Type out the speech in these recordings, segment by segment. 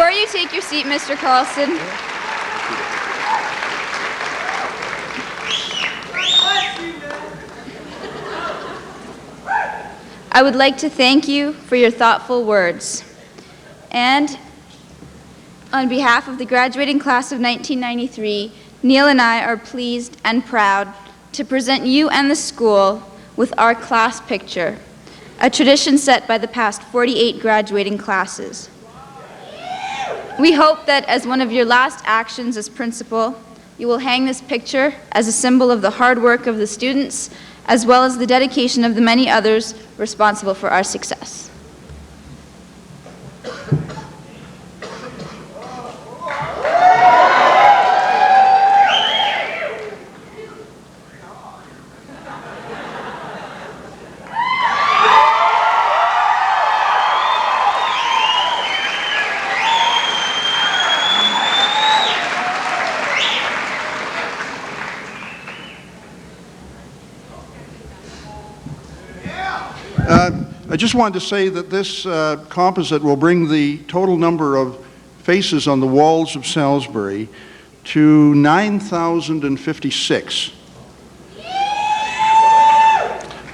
Before you take your seat, Mr. Carlson, I would like to thank you for your thoughtful words. And on behalf of the graduating class of 1993, Neil and I are pleased and proud to present you and the school with our class picture, a tradition set by the past 48 graduating classes. We hope that as one of your last actions as principal, you will hang this picture as a symbol of the hard work of the students, as well as the dedication of the many others responsible for our success. I just wanted to say that this composite will bring the total number of faces on the walls of Salisbury to 9,056.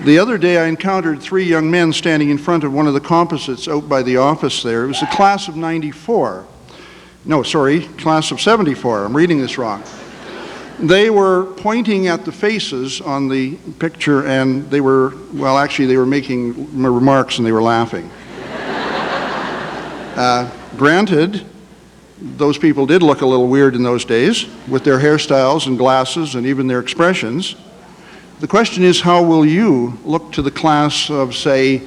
The other day I encountered 3 young men standing in front of one of the composites out by the office there. It was the class of 94. No, sorry, class of 74. I'm reading this wrong. They were pointing at the faces on the picture, and they were, well, actually they were making remarks and they were laughing. Granted, those people did look a little weird in those days with their hairstyles and glasses and even their expressions. The question is, how will you look to the class of, say,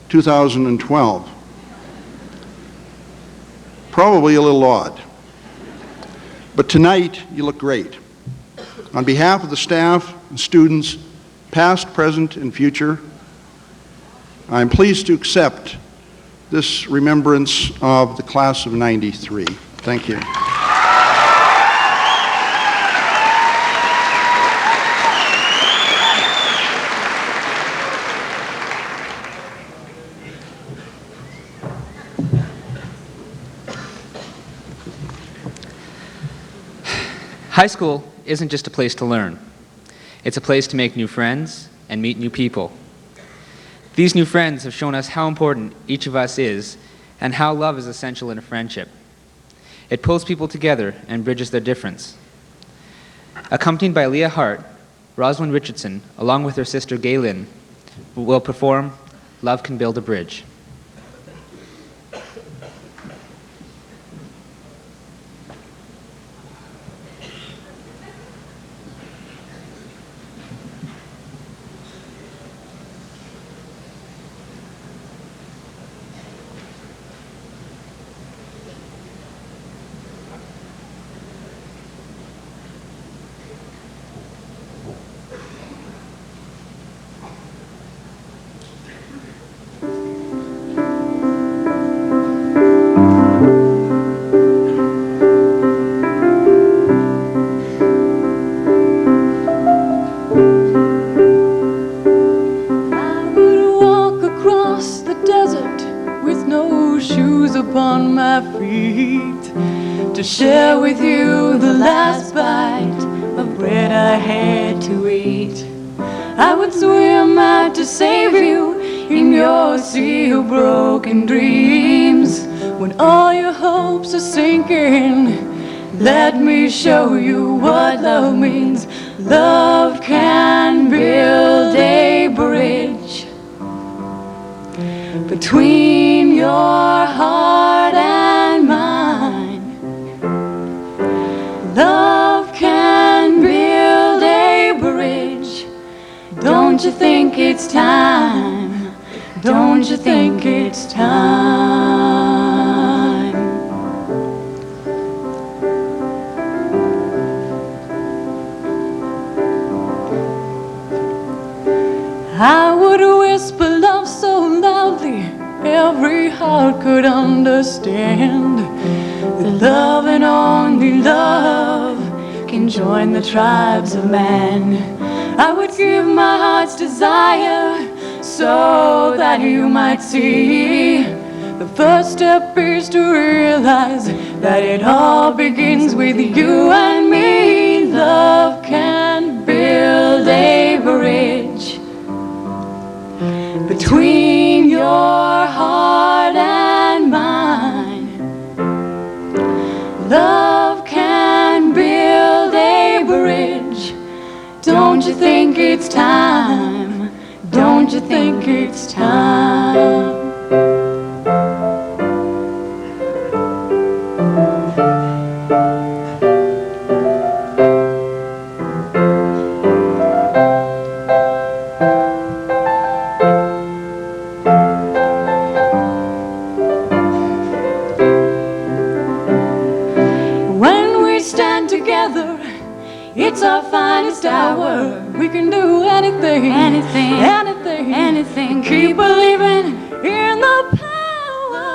2012? Probably a little odd. But tonight, you look great. On behalf of the staff and students, past, present, and future, I'm pleased to accept this remembrance of the class of 93. Thank you. High school isn't just a place to learn. It's a place to make new friends and meet new people. These new friends have shown us how important each of us is and how love is essential in a friendship. It pulls people together and bridges their difference. Accompanied by Leah Hart, Rosalind Richardson, along with her sister Gaylin, will perform Love Can Build a Bridge. Upon my feet to share with you the last bite of bread I had to eat. I would swim out to save you in your sea of broken dreams. When all your hopes are sinking, let me show you what love means. Love can build a bridge between your heart and mine. Love can build a bridge. Don't you think it's time? Don't you think it's time? I would whisper love so loudly every heart could understand that love and only love can join the tribes of man. I would give my heart's desire so that you might see The first step is to realize that it all begins with you and me. Love can build a bridge between your heart and mine. Love can build a bridge. Don't you think it's time? Don't you think it's time? When we stand together, it's our finest hour. We can do anything, anything, anything, anything. Keep believing in the power.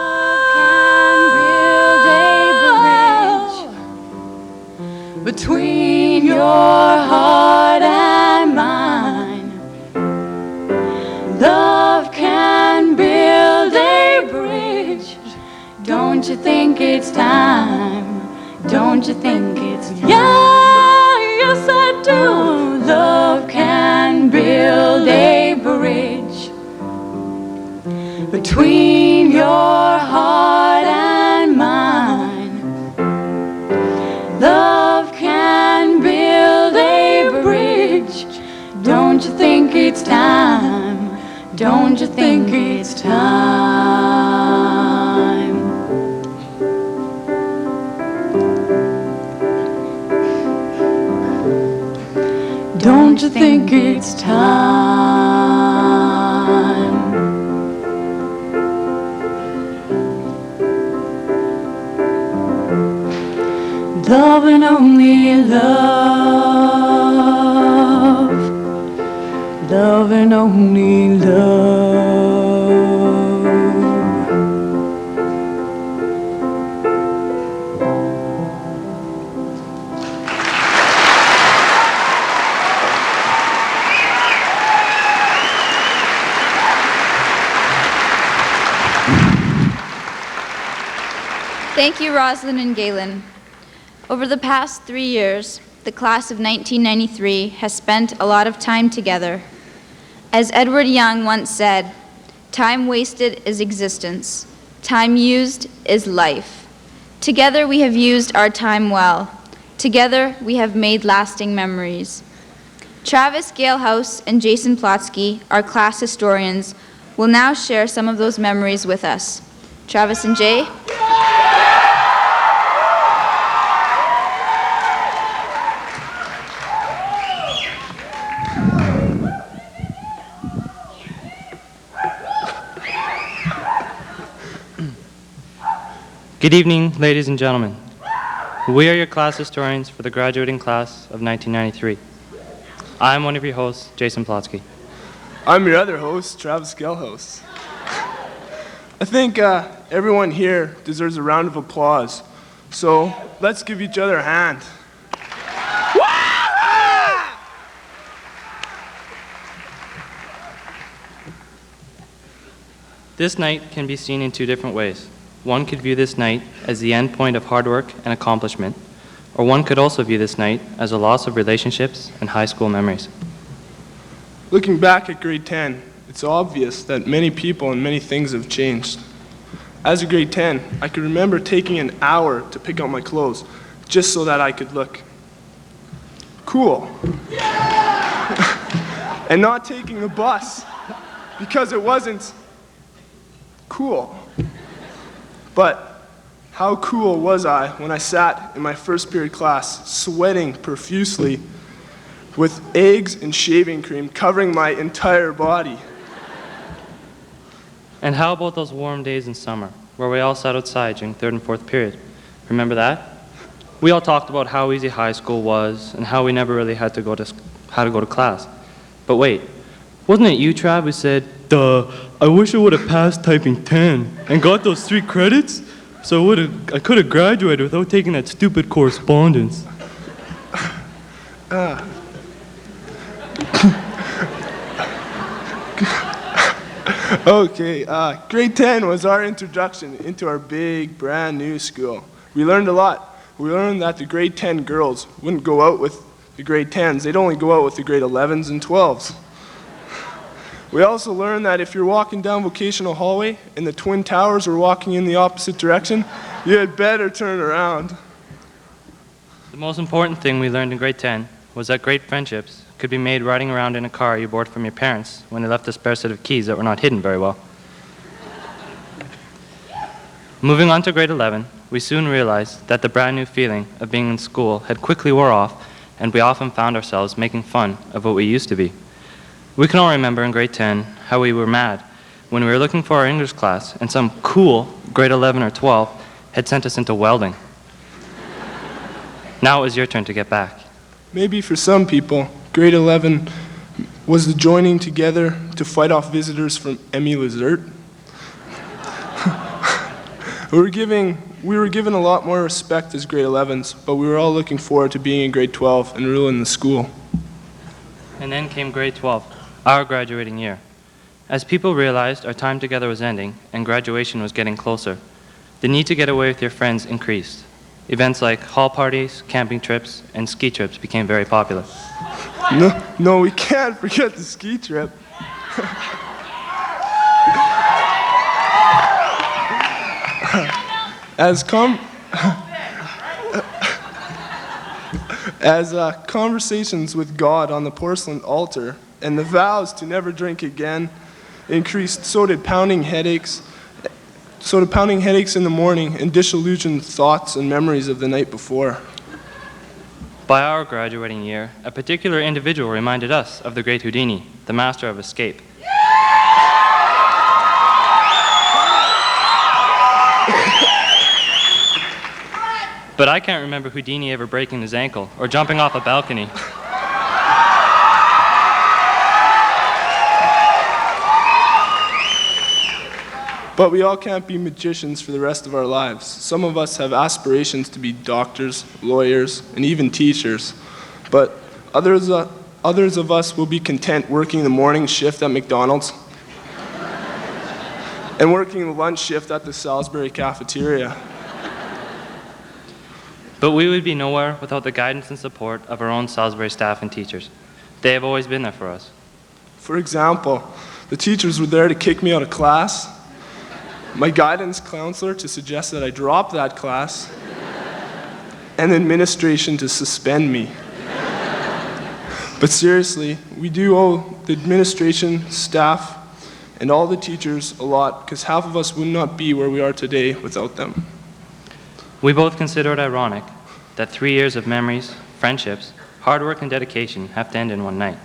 Love can build a bridge between your heart and mine. Love can build a bridge. Don't you think it's time? Don't you think it's time? Yeah, yes I do. Love can build a bridge between your heart and mine. Love can build a bridge. Don't you think it's time? Don't you think it's time? Don't you think it's time? Love and only love. Love and only love. Thank you, Rosalind and Galen. Over the past 3 years, the class of 1993 has spent a lot of time together. As Edward Young once said, "Time wasted is existence. Time used is life." Together we have used our time well. Together we have made lasting memories. Travis Galehouse and Jason Plotsky, our class historians, will now share some of those memories with us. Travis and Jay. Good evening, ladies and gentlemen. We are your class historians for the graduating class of 1993. I'm one of your hosts, Jason Plotsky. I'm your other host, Travis Gelhouse. I think everyone here deserves a round of applause, so let's give each other a hand. This night can be seen in two different ways. One could view this night as the end point of hard work and accomplishment, or one could also view this night as a loss of relationships and high school memories. Looking back at grade 10, it's obvious that many people and many things have changed. As a grade 10, I could remember taking an hour to pick out my clothes just so that I could look cool. And not taking the bus because it wasn't cool. But how cool was I when I sat in my first period class, sweating profusely with eggs and shaving cream covering my entire body. And how about those warm days in summer, where we all sat outside during third and fourth period? Remember that? We all talked about how easy high school was and how we never really had to go to class. But wait, wasn't it you, Trav, who said, "Duh, I wish I would have passed typing 10 and got those 3 credits, so I could have graduated without taking that stupid correspondence." Okay, grade 10 was our introduction into our big, brand new school. We learned a lot. We learned that the grade 10 girls wouldn't go out with the grade 10s. They'd only go out with the grade 11s and 12s. We also learned that if you're walking down vocational hallway and the Twin Towers were walking in the opposite direction, you had better turn around. The most important thing we learned in grade 10 was that great friendships could be made riding around in a car you borrowed from your parents when they left a spare set of keys that were not hidden very well. Moving on to grade 11, we soon realized that the brand new feeling of being in school had quickly wore off, and we often found ourselves making fun of what we used to be. We can all remember in grade 10 how we were mad when we were looking for our English class and some cool grade 11 or 12 had sent us into welding. Now it was your turn to get back. Maybe for some people, grade 11 was the joining together to fight off visitors from Emmy Lazert. We were given a lot more respect as grade 11s, but we were all looking forward to being in grade 12 and ruling the school. And then came grade 12, our graduating year. As people realized our time together was ending and graduation was getting closer, the need to get away with your friends increased. Events like hall parties, camping trips, and ski trips became very popular. No, we can't forget the ski trip. As conversations with God on the porcelain altar and the vows to never drink again increased, so did pounding headaches in the morning and disillusioned thoughts and memories of the night before. By our graduating year, a particular individual reminded us of the great Houdini, the master of escape. But I can't remember Houdini ever breaking his ankle or jumping off a balcony. But we all can't be magicians for the rest of our lives. Some of us have aspirations to be doctors, lawyers, and even teachers. But others of us will be content working the morning shift at McDonald's and working the lunch shift at the Salisbury cafeteria. But we would be nowhere without the guidance and support of our own Salisbury staff and teachers. They have always been there for us. For example, the teachers were there to kick me out of class, my guidance counselor to suggest that I drop that class, and administration to suspend me. But seriously, we do owe the administration, staff, and all the teachers a lot, because half of us would not be where we are today without them. We both consider it ironic that 3 years of memories, friendships, hard work, and dedication have to end in one night.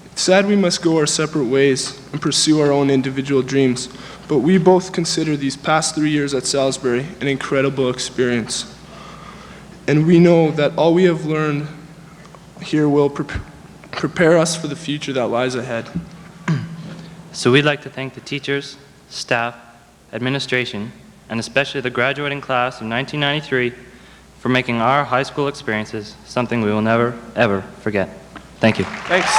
It's sad we must go our separate ways and pursue our own individual dreams, but we both consider these past 3 years at Salisbury an incredible experience. And we know that all we have learned here will prepare us for the future that lies ahead. So we'd like to thank the teachers, staff, administration, and especially the graduating class of 1993 for making our high school experiences something we will never, ever forget. Thank you. Thanks.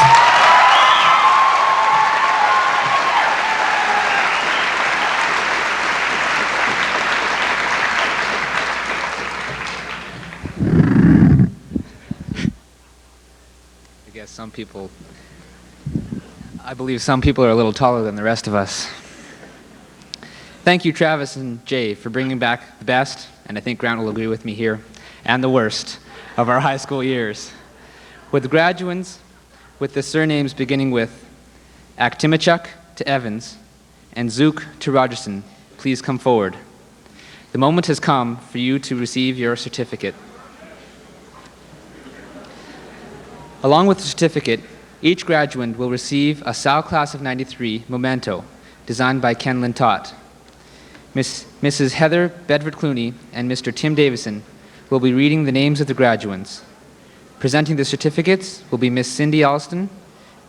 I believe some people are a little taller than the rest of us. Thank you, Travis and Jay, for bringing back the best, and I think Grant will agree with me here, and the worst of our high school years. With the graduands, with the surnames beginning with Aktimachuk to Evans and Zook to Rogerson, please come forward. The moment has come for you to receive your certificate. Along with the certificate, each graduand will receive a Sal Class of 93 memento designed by Ken Lintott. Mrs. Heather Bedford-Clooney and Mr. Tim Davison will be reading the names of the graduands. Presenting the certificates will be Miss Cindy Alston,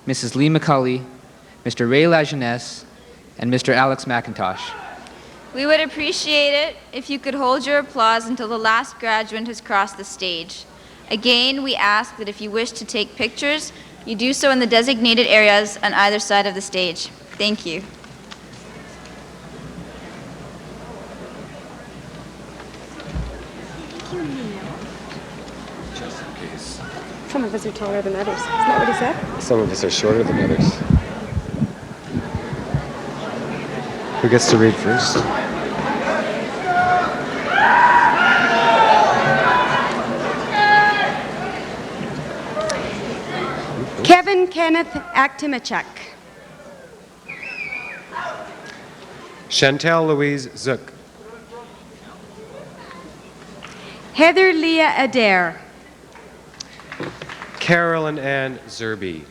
Mrs. Lee McCulley, Mr. Ray Lajeunesse, and Mr. Alex McIntosh. We would appreciate it if you could hold your applause until the last graduand has crossed the stage. Again, we ask that if you wish to take pictures, you do so in the designated areas on either side of the stage. Thank you. Just in case. Some of us are taller than others. Isn't that what he said? Some of us are shorter than others. Who gets to read first? Kevin Kenneth Aktimachuk. Chantel Louise Zook. Heather Leah Adair. Carolyn Ann Zerby.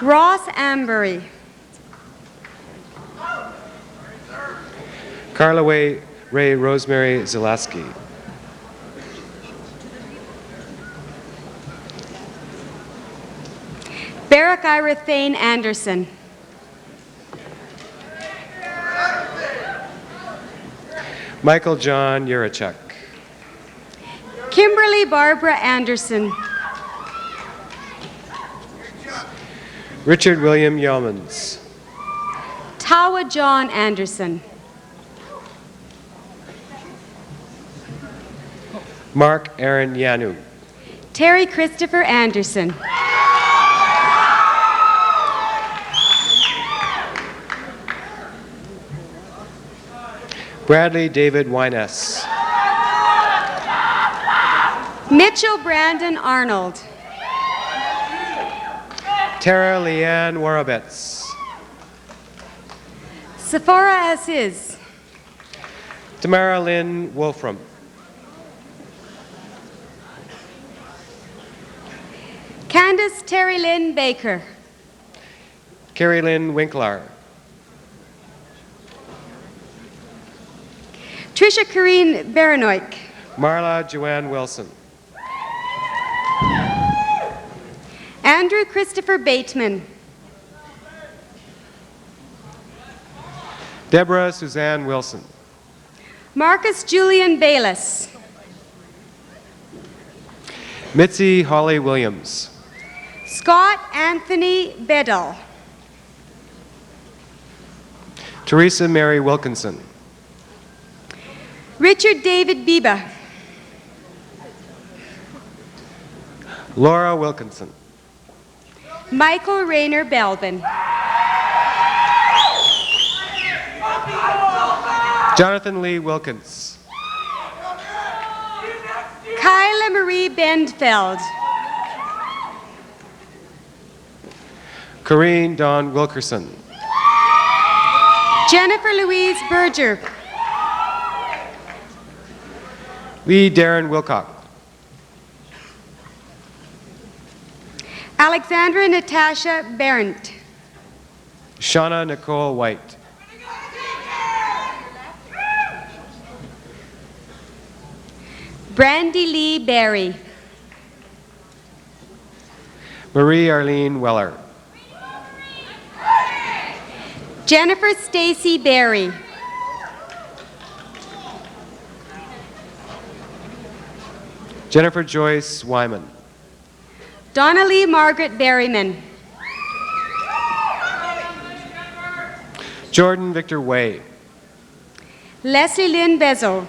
Ross Ambury. Carla Ray Rosemary Zelaski. Barack Ira Thane Anderson. Michael John Yurachuk. Kimberly Barbara Anderson. Richard William Yeomans. Tawa John Anderson. Mark Aaron Yanu. Terry Christopher Anderson. Bradley David Wyness. Mitchell Brandon Arnold. Tara Leanne Warabetz. Sephora Aziz. Tamara Lynn Wolfram. Candace Terry Lynn Baker. Carrie Lynn Winkler. Trisha Kareen Baranoik. Marla Joanne Wilson. Andrew Christopher Bateman. Deborah Suzanne Wilson. Marcus Julian Bayless. Mitzi Holly Williams. Scott Anthony Bedell. Teresa Mary Wilkinson. Richard David Biba. Laura Wilkinson. Michael Rayner Belbin. Jonathan Lee Wilkins. Kyla Marie Bendfeld. Corrine Dawn Wilkerson. Jennifer Louise Berger. Lee Darren Wilcock. Alexandra Natasha Berendt. Shauna Nicole White. Brandy Lee Berry. Marie Arlene Weller. Jennifer Stacy Berry. Jennifer Joyce Wyman. Donnelly Margaret Berryman. Jordan Victor Way. Leslie Lynn Bezo.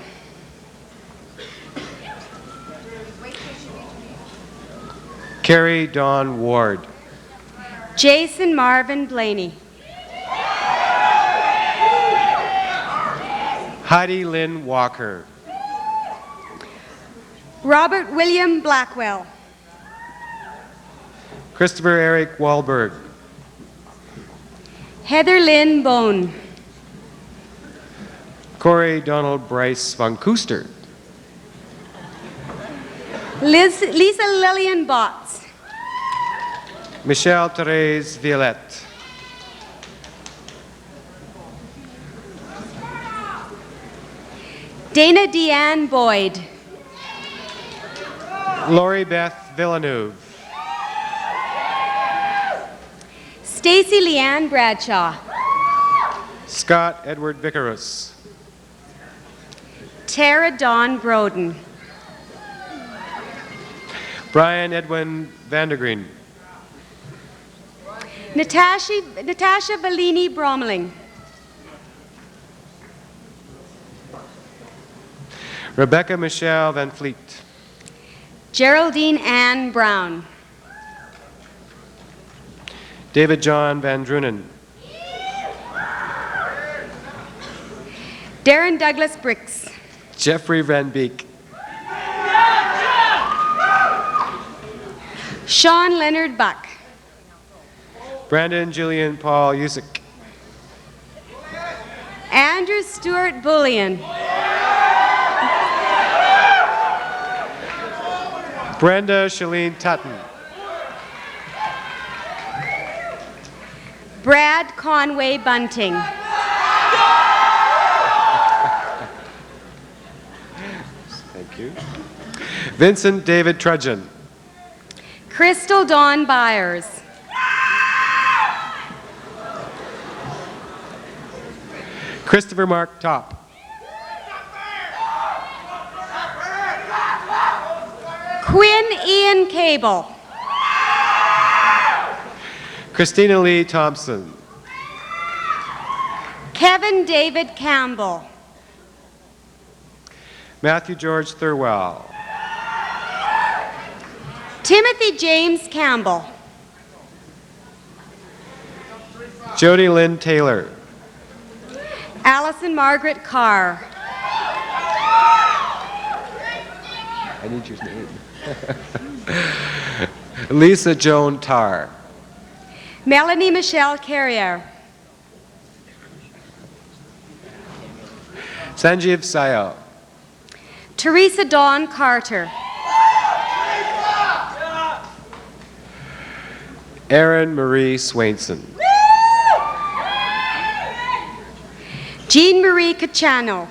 Carrie Dawn Ward. Jason Marvin Blaney. Heidi Lynn Walker. Robert William Blackwell. Christopher Eric Wahlberg. Heather Lynn Bone. Corey Donald Bryce Van Kooster. Lisa Lillian Botts. Michelle Therese Violette. Dana Deanne Boyd. Lori Beth Villeneuve. Stacy Leanne Bradshaw. Scott Edward Vicarus. Tara Dawn Broden. Brian Edwin Vandergreen. Natasha Bellini Bromling. Rebecca Michelle Van Fleet. Geraldine Ann Brown. David John Van Drunen. Darren Douglas Bricks. Jeffrey Van Beek. Sean Leonard Buck. Brandon Julian Paul Usick. Andrew Stewart Bullion. Brenda Shalene Tutton. Brad Conway Bunting. Thank you. Vincent David Trudgeon. Crystal Dawn Byers. Christopher Mark Top. Quinn Ian Cable. Christina Lee Thompson. Kevin David Campbell. Matthew George Thurwell. Timothy James Campbell. Jody Lynn Taylor. Allison Margaret Carr. I need your name. Lisa Joan Tarr. Melanie Michelle Carrier. Sanjeev Sayal. Teresa Dawn Carter. Erin Marie Swainson. Jean Marie Cachano.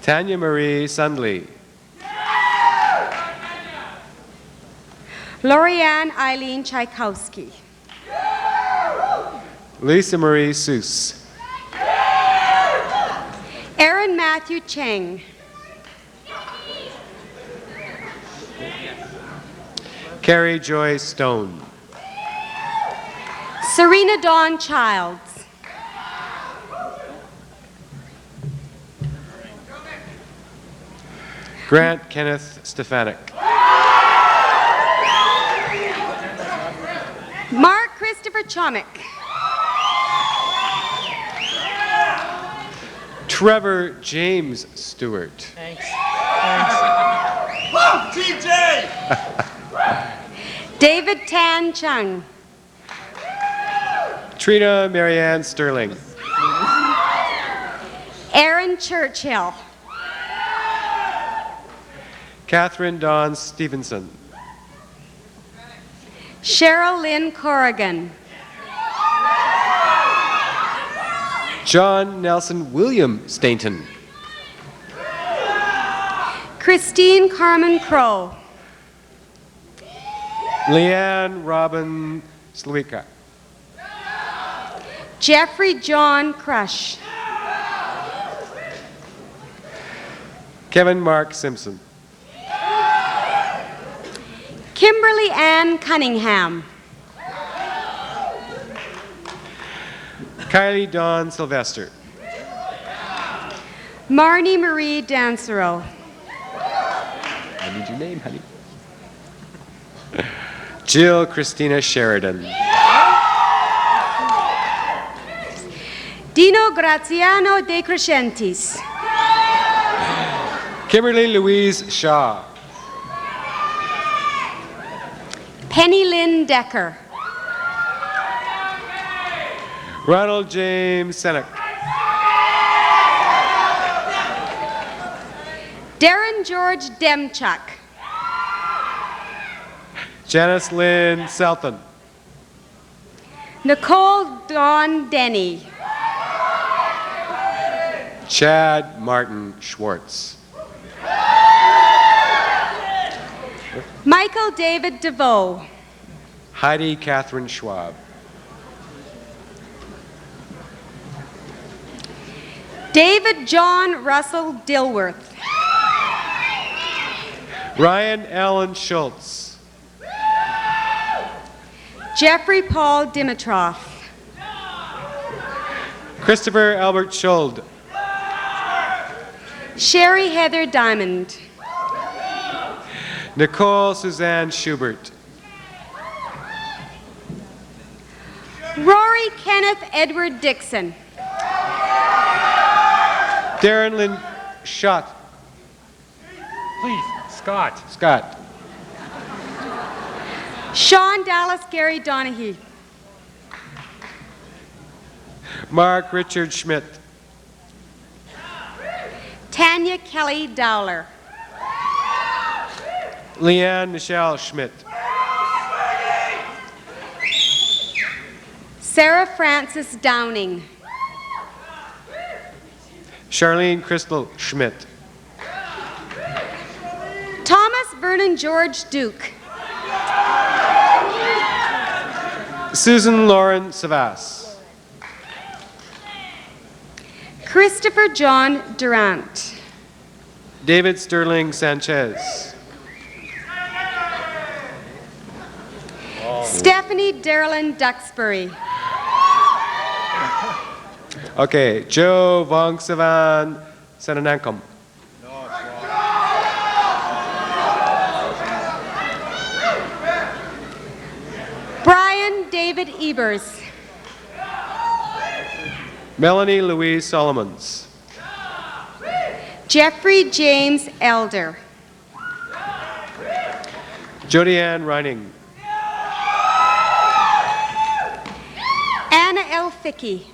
Tanya Marie Sundley. Lorianne Eileen Tchaikovsky. Lisa Marie Seuss. Aaron Matthew Cheng. Carrie Joy Stone. Serena Dawn Childs. Grant Kenneth Stefanik. Mark Christopher Chomick. Trevor James Stewart. David Tan Chung. Trina Marianne Sterling. Aaron Churchill. Catherine Dawn Stevenson. Cheryl Lynn Corrigan. John Nelson William Stainton. Christine Carmen Crow. Leanne Robin Slewika. Jeffrey John Crush. Kevin Mark Simpson. Kimberly Ann Cunningham. Kylie Dawn Sylvester. Marnie Marie Dansereau. I need your name, honey. Jill Christina Sheridan. Dino Graziano De Crescentis. Kimberly Louise Shaw. Penny Lynn Decker. Ronald James Seneck. Darren George Demchuk. Janice Lynn Selton. Nicole Dawn Denny. Chad Martin Schwartz. Michael David DeVoe. Heidi Catherine Schwab. David John Russell Dilworth. Ryan Allen Schultz. Jeffrey Paul Dimitrov. Christopher Albert Schuld. Sherry Heather Diamond. Nicole Suzanne Schubert. Rory Kenneth Edward Dixon. Darren Lynn Schott. Please, Scott. Scott. Sean Dallas Gary Donahue. Mark Richard Schmidt. Tanya Kelly Dowler. Leanne Michelle Schmidt. Sarah Frances Downing. Charlene Crystal Schmidt. Thomas Vernon George Duke. Susan Lauren Savas. Christopher John Durant. David Sterling Sanchez. Stephanie Darylyn Duxbury. Okay, Joe Vongsavan Senanankom. Brian David Ebers. Melanie Louise Solomons. Jeffrey James Elder. Jody Ann Reining. Anna L. Fickey.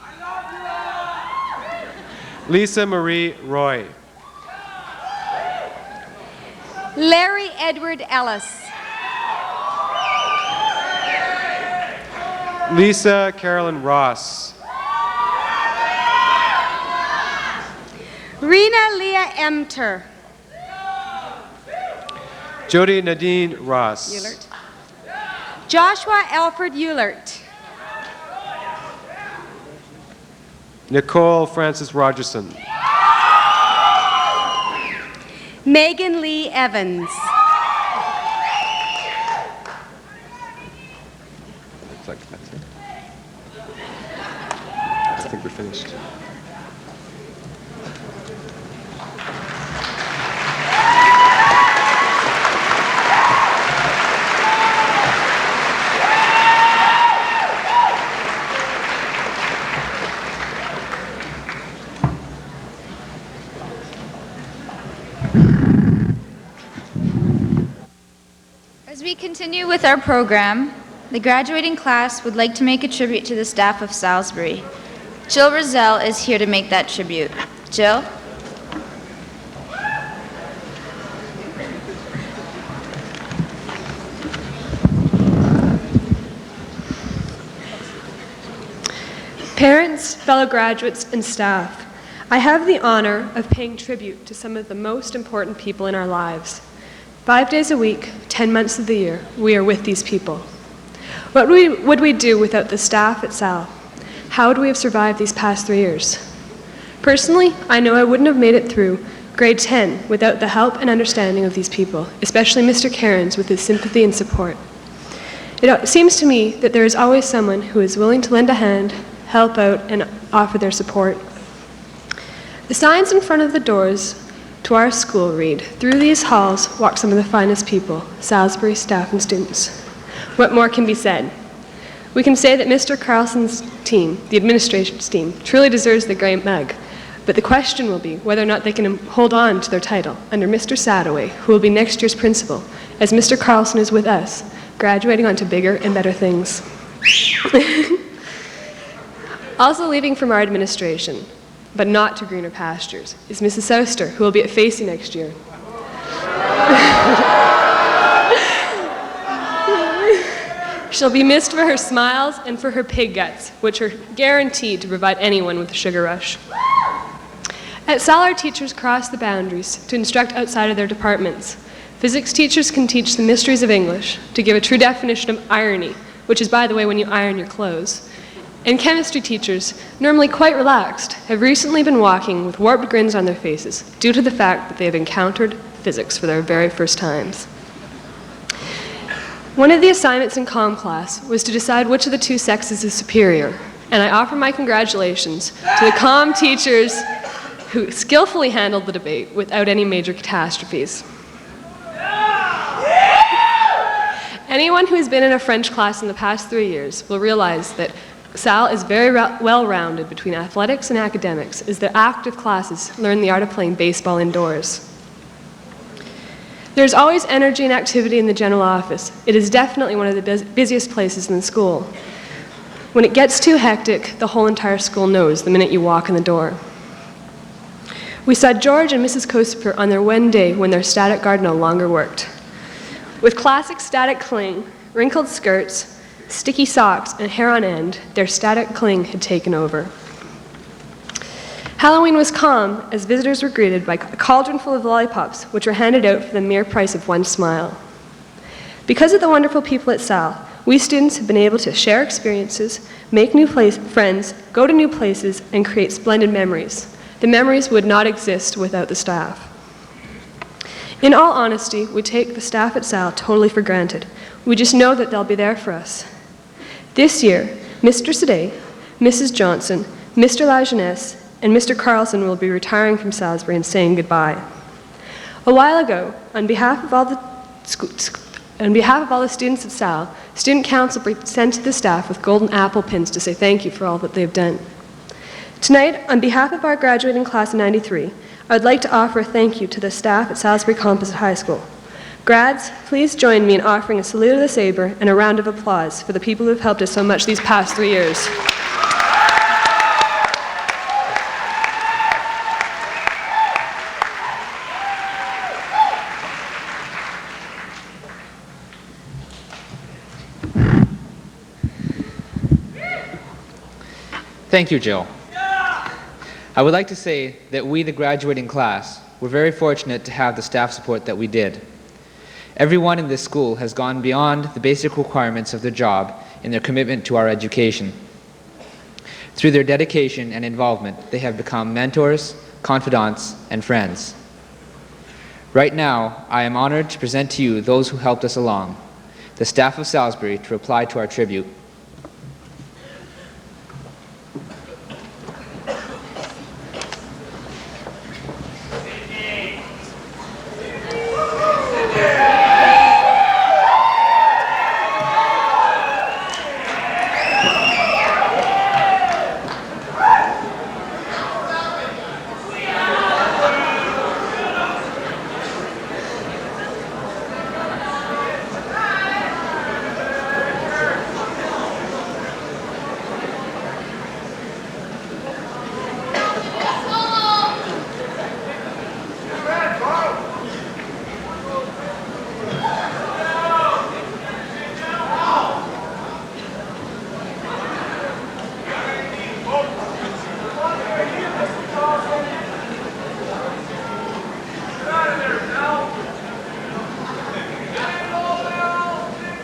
Lisa Marie Roy. Larry Edward Ellis. Lisa Carolyn Ross. Rena Leah Emter. Jody Nadine Ross. Eulert. Joshua Alfred Eulert. Nicole Francis Rogerson. Megan Lee Evans. Looks like that's it. I think we're finished. As we continue with our program, the graduating class would like to make a tribute to the staff of Salisbury. Jill Roselle is here to make that tribute. Jill? Parents, fellow graduates, and staff, I have the honor of paying tribute to some of the most important people in our lives. 5 days a week, 10 months of the year, we are with these people. What would we do without the staff at Sal? How would we have survived these past 3 years? Personally, I know I wouldn't have made it through grade 10 without the help and understanding of these people, especially Mr. Cairns with his sympathy and support. It seems to me that there is always someone who is willing to lend a hand, help out, and offer their support. The signs in front of the doors to our school read, "Through these halls walk some of the finest people, Salisbury staff and students." What more can be said? We can say that Mr. Carlson's team, the administration's team, truly deserves the gray mug, but the question will be whether or not they can hold on to their title under Mr. Sadoway, who will be next year's principal, as Mr. Carlson is with us, graduating onto bigger and better things. Also leaving from our administration, but not to greener pastures, is Mrs. Souster, who will be at Facey next year. She'll be missed for her smiles and for her pig guts, which are guaranteed to provide anyone with a sugar rush. At Sal, our teachers cross the boundaries to instruct outside of their departments. Physics teachers can teach the mysteries of English, to give a true definition of irony, which is, by the way, when you iron your clothes. And chemistry teachers, normally quite relaxed, have recently been walking with warped grins on their faces due to the fact that they have encountered physics for their very first times. One of the assignments in comm class was to decide which of the two sexes is superior, and I offer my congratulations to the comm teachers who skillfully handled the debate without any major catastrophes. Anyone who has been in a French class in the past 3 years will realize that Sal is very well-rounded between athletics and academics, as the active classes learn the art of playing baseball indoors. There's always energy and activity in the general office. It is definitely one of the busiest places in the school. When it gets too hectic, the whole entire school knows the minute you walk in the door. We saw George and Mrs. Koseper on their one day when their static guard no longer worked. With classic static cling, wrinkled skirts, sticky socks, and hair on end, their static cling had taken over. Halloween was calm as visitors were greeted by a cauldron full of lollipops, which were handed out for the mere price of one smile. Because of the wonderful people at Sal, we students have been able to share experiences, make new friends, go to new places, and create splendid memories. The memories would not exist without the staff. In all honesty, we take the staff at Sal totally for granted. We just know that they'll be there for us. This year, Mr. Sade, Mrs. Johnson, Mr. Lajeunesse, and Mr. Carlson will be retiring from Salisbury and saying goodbye. A while ago, on behalf of all the students at Sal, Student Council sent to the staff with golden apple pins to say thank you for all that they've done. Tonight, on behalf of our graduating class of '93, I would like to offer a thank you to the staff at Salisbury Composite High School. Grads, please join me in offering a salute of the saber and a round of applause for the people who have helped us so much these past 3 years. Thank you, Jill. I would like to say that we, the graduating class, were very fortunate to have the staff support that we did. Everyone in this school has gone beyond the basic requirements of their job in their commitment to our education. Through their dedication and involvement, they have become mentors, confidants, and friends. Right now, I am honored to present to you those who helped us along, the staff of Salisbury, to reply to our tribute.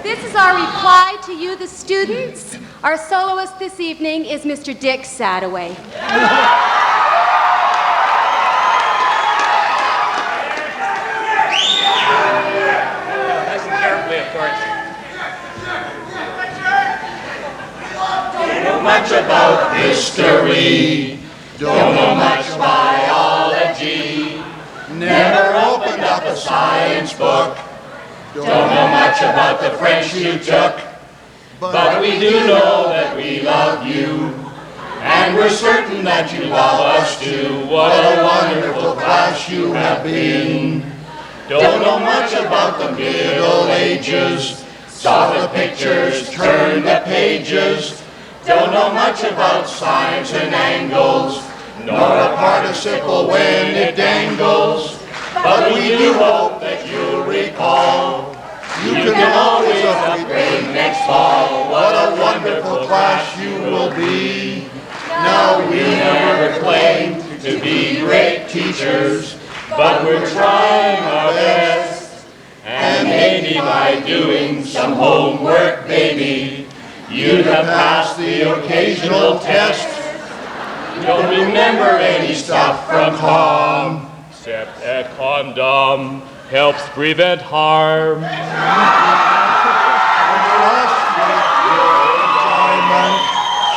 This is our reply to you, the students. Our soloist this evening is Mr. Dick Sadaway. Listen carefully, of course. Don't know much about history. Don't know much biology. Never opened up a science book. Don't know much about the French you took. But we do know that we love you. And we're certain that you love us too. What a wonderful class you have been. Don't know much about the Middle Ages. Saw the pictures, turned the pages. Don't know much about science and angles, nor a participle when it dangles. But we do hope that you'll recall. You can always upgrade next fall. What a wonderful class you will be. Now we never claimed to be great teachers, but we're trying our best. And maybe by doing some homework, maybe you'd have passed the occasional test. Don't remember any stuff from home, except a condom helps prevent harm.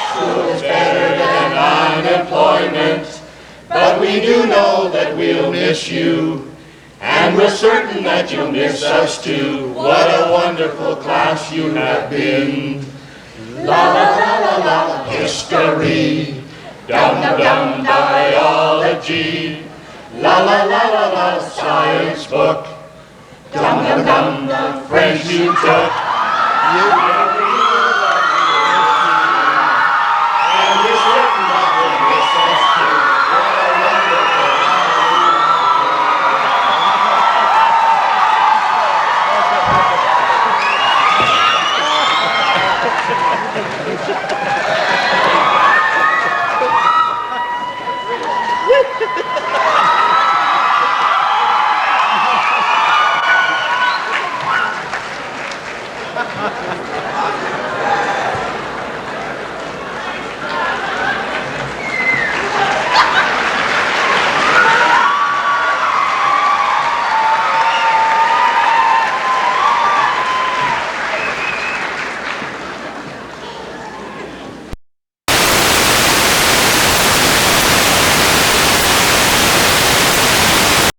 School's better than unemployment, but we we do know that we'll miss you. And we're certain that you'll miss us too. What a wonderful class you have been. La la la la la, history. Dum dum dum, biology. La la la la la, science book. Dum dum dum, the friends you took.